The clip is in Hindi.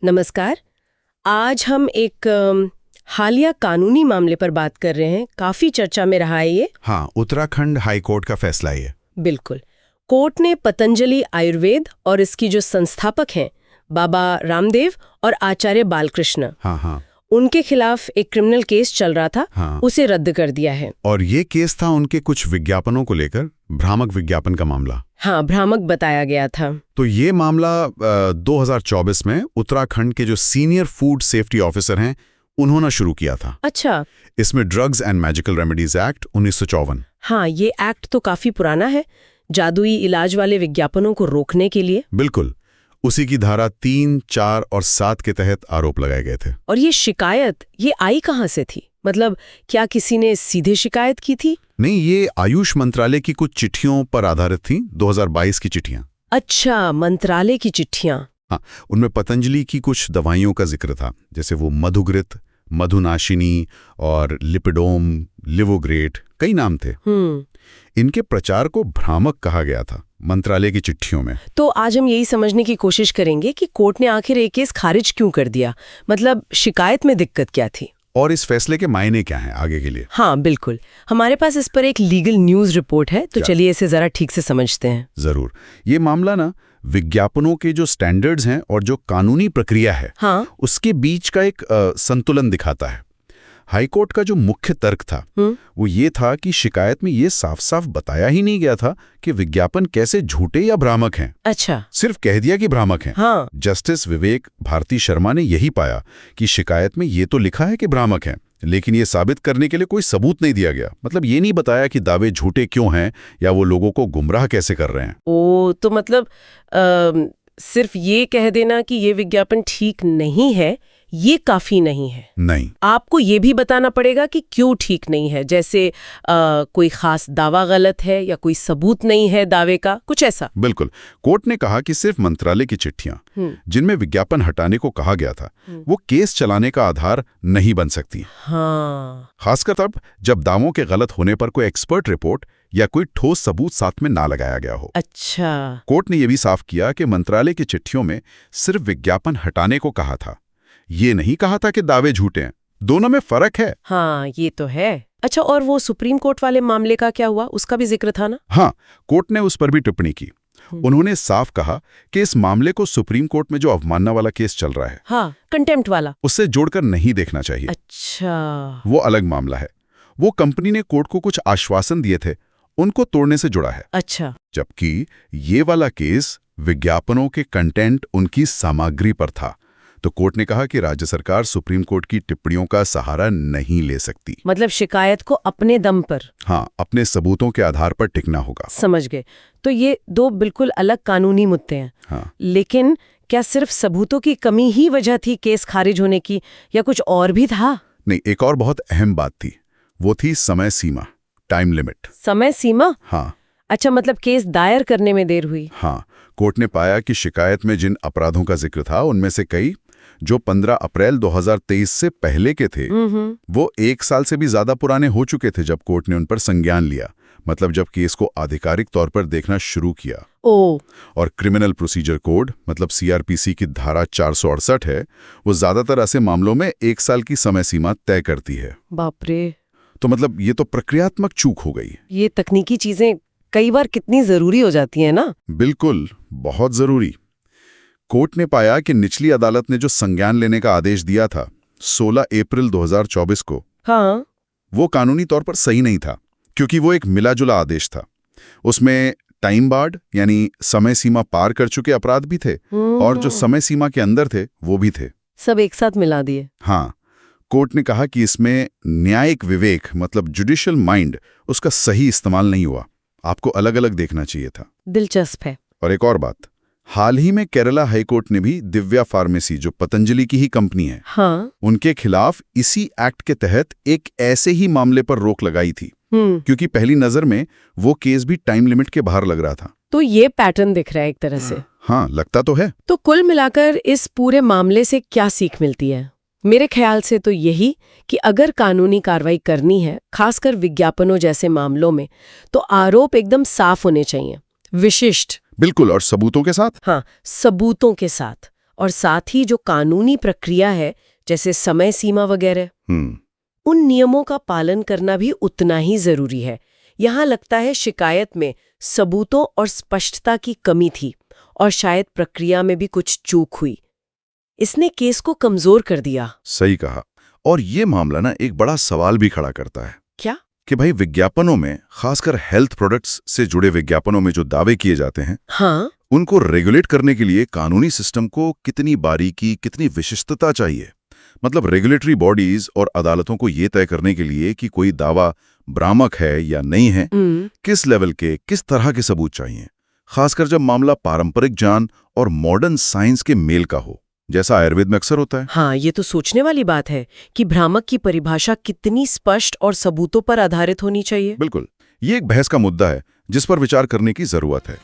नमस्कार। आज हम एक हालिया कानूनी मामले पर बात कर रहे हैं। काफी चर्चा में रहा है ये। हाँ, उत्तराखंड हाई कोर्ट का फैसला ये। बिल्कुल। कोर्ट ने पतंजलि आयुर्वेद और इसकी जो संस्थापक हैं बाबा रामदेव और आचार्य बालकृष्ण, हाँ, उनके खिलाफ एक क्रिमिनल केस चल रहा था, हाँ। उसे रद्द कर दिया है। और ये केस था उनके कुछ विज्ञापनों को लेकर, भ्रामक विज्ञापन का मामला। हाँ, भ्रामक बताया गया था। तो ये मामला 2024 में उत्तराखंड के जो सीनियर फूड सेफ्टी ऑफिसर हैं उन्होंने शुरू किया था। अच्छा। इसमें drugs and magical remedies act 1954। हाँ, ये एक्ट तो काफी पुराना है, जादुई इलाज वाले विज्ञापनों को रोकने के लिए। बिल्कुल, उसी की धारा 3, 4 और 7 के तहत आरोप लगाए गए थे। और ये शिकायत ये आई कहाँ से थी? मतलब क्या किसी ने सीधे शिकायत की थी? नहीं, ये आयुष मंत्रालय की कुछ चिट्ठियों पर आधारित थी, 2022 की चिट्ठियां। अच्छा, मंत्रालय की चिट्ठियां। हाँ, उनमें पतंजलि की कुछ दवाइयों का जिक्र था, जैसे वो मधुघृत, मधुनाशिनी और लिपिडोम, लिवोग्रेट, कई नाम थे। इनके प्रचार को भ्रामक कहा गया था मंत्रालय की चिट्ठियों में। तो आज हम यही समझने की कोशिश करेंगे कि कोर्ट ने आखिर एक केस खारिज क्यों कर दिया, मतलब शिकायत में दिक्कत क्या थी और इस फैसले के मायने क्या हैं आगे के लिए। हाँ बिल्कुल, हमारे पास इस पर एक लीगल न्यूज रिपोर्ट है, तो चलिए इसे जरा ठीक से समझते हैं। जरूर। ये मामला ना विज्ञापनों के जो स्टैंडर्ड्स हैं और जो कानूनी प्रक्रिया है, हाँ, उसके बीच का एक संतुलन दिखाता है। हाईकोर्ट का जो मुख्य तर्क था वो ये था कि शिकायत में ये साफ साफ बताया ही नहीं गया था कि विज्ञापन कैसे झूठे या भ्रामक हैं। अच्छा। सिर्फ कह दिया कि भ्रामक हैं। हाँ। जस्टिस विवेक भारती शर्मा ने यही पाया कि शिकायत में ये तो लिखा है कि भ्रामक हैं, लेकिन ये साबित करने के लिए कोई सबूत नहीं दिया गया। मतलब ये नहीं बताया कि दावे झूठे क्यों हैं या वो लोगों को गुमराह कैसे कर रहे हैं। ओ, तो मतलब सिर्फ ये कह देना कि ये विज्ञापन ठीक नहीं है, ये काफी नहीं है। नहीं, आपको ये भी बताना पड़ेगा कि क्यों ठीक नहीं है, जैसे कोई खास दावा गलत है या कोई सबूत नहीं है दावे का, कुछ ऐसा। बिल्कुल। कोर्ट ने कहा कि सिर्फ मंत्रालय की चिट्ठियां जिनमें विज्ञापन हटाने को कहा गया था वो केस चलाने का आधार नहीं बन सकती। हाँ। खासकर तब जब दावों के गलत होने पर कोई एक्सपर्ट रिपोर्ट या कोई ठोस सबूत साथ में ना लगाया गया हो। अच्छा। कोर्ट ने यह भी साफ किया कि मंत्रालय की चिट्ठियों में सिर्फ विज्ञापन हटाने को कहा था, ये नहीं कहा था कि दावे झूठे हैं। दोनों में फर्क है। हाँ, ये तो है। अच्छा, और वो सुप्रीम कोर्ट वाले मामले का क्या हुआ? उसका भी जिक्र था ना? हाँ, कोर्ट ने उस पर भी टिप्पणी की। उन्होंने साफ कहा कि इस मामले को सुप्रीम कोर्ट में जो अवमानना वाला केस चल रहा है, हाँ, कंटेम्प्ट वाला, उससे जोड़कर नहीं देखना चाहिए। अच्छा। वो अलग मामला है। वो कंपनी ने कोर्ट को कुछ आश्वासन दिए थे, उनको तोड़ने से जुड़ा है। अच्छा। जबकि ये वाला केस विज्ञापनों के कंटेंट, उनकी सामग्री पर था। तो कोर्ट ने कहा कि राज्य सरकार सुप्रीम कोर्ट की टिप्पणियों का सहारा नहीं ले सकती। मतलब शिकायत को अपने दम पर, हाँ, अपने सबूतों के आधार पर टिकना होगा। समझ गए। तो ये दो बिल्कुल अलग कानूनी मुद्दे हैं। हाँ। लेकिन क्या सिर्फ सबूतों की कमी ही वजह थी केस खारिज होने की, या कुछ और भी था? नहीं, एक और बहुत अहम बात थी, वो थी समय सीमा, टाइम लिमिट। समय सीमा? हाँ। अच्छा, मतलब केस दायर करने में देर हुई। हाँ, कोर्ट ने पाया कि शिकायत में जिन अपराधों का जिक्र था उनमें से कई जो 15 अप्रैल 2023 से पहले के थे, वो 1 साल से भी ज्यादा पुराने हो चुके थे जब कोर्ट ने उन पर संज्ञान लिया। मतलब जब केस को आधिकारिक तौर पर देखना शुरू किया। और क्रिमिनल प्रोसीजर कोड, मतलब सीआरपीसी की धारा 468 है, वो ज्यादातर ऐसे मामलों में 1 साल की समय सीमा तय करती है। बाप रे। तो मतलब ये तो प्रक्रियात्मक चूक हो गई। ये तकनीकी चीजें कई बार कितनी जरूरी हो जाती है ना? बिल्कुल, बहुत जरूरी। कोर्ट ने पाया कि निचली अदालत ने जो संज्ञान लेने का आदेश दिया था 16 अप्रैल 2024 को, हाँ, वो कानूनी तौर पर सही नहीं था, क्योंकि वो एक मिला-जुला आदेश था। उसमें टाइम बार्ड यानी समय सीमा पार कर चुके अपराध भी थे और जो समय सीमा के अंदर थे वो भी थे। सब एक साथ मिला दिए। हाँ, कोर्ट ने कहा कि इसमें न्यायिक विवेक, मतलब जुडिशियल माइंड, उसका सही इस्तेमाल नहीं हुआ। आपको अलग अलग देखना चाहिए था। दिलचस्प है। और एक और बात, हाल ही में केरला हाईकोर्ट ने भी दिव्या फार्मेसी, जो पतंजलि की ही कंपनी है, हाँ, उनके खिलाफ इसी एक्ट के तहत एक ऐसे ही मामले पर रोक लगाई थी, क्योंकि पहली नजर में वो केस भी टाइम लिमिट के बाहर लग रहा था। तो ये पैटर्न दिख रहा है एक तरह से। हाँ, लगता तो है। तो कुल मिलाकर इस पूरे मामले से क्या सीख मिलती है? मेरे ख्याल से तो यही कि अगर कानूनी कार्रवाई करनी है, खासकर विज्ञापनों जैसे मामलों में, तो आरोप एकदम साफ होने चाहिए, विशिष्ट। बिल्कुल, और सबूतों के साथ। हाँ, सबूतों के साथ। और साथ ही जो कानूनी प्रक्रिया है, जैसे समय सीमा वगैरह, उन नियमों का पालन करना भी उतना ही जरूरी है। यहाँ लगता है शिकायत में सबूतों और स्पष्टता की कमी थी और शायद प्रक्रिया में भी कुछ चूक हुई। इसने केस को कमजोर कर दिया। सही कहा। और ये मामला ना एक बड़ा सवाल भी खड़ा करता है क्या? कि भाई विज्ञापनों में, खासकर हेल्थ प्रोडक्ट्स से जुड़े विज्ञापनों में जो दावे किए जाते हैं, हाँ, उनको रेगुलेट करने के लिए कानूनी सिस्टम को कितनी बारीकी, कितनी विशिष्टता चाहिए। मतलब रेगुलेटरी बॉडीज और अदालतों को ये तय करने के लिए कि कोई दावा भ्रामक है या नहीं है, किस लेवल के, किस तरह के सबूत चाहिए, खासकर जब मामला पारंपरिक ज्ञान और मॉडर्न साइंस के मेल का हो, जैसा आयुर्वेद में अक्सर होता है। हाँ, ये तो सोचने वाली बात है कि भ्रामक की परिभाषा कितनी स्पष्ट और सबूतों पर आधारित होनी चाहिए। बिल्कुल, ये एक बहस का मुद्दा है जिस पर विचार करने की जरूरत है।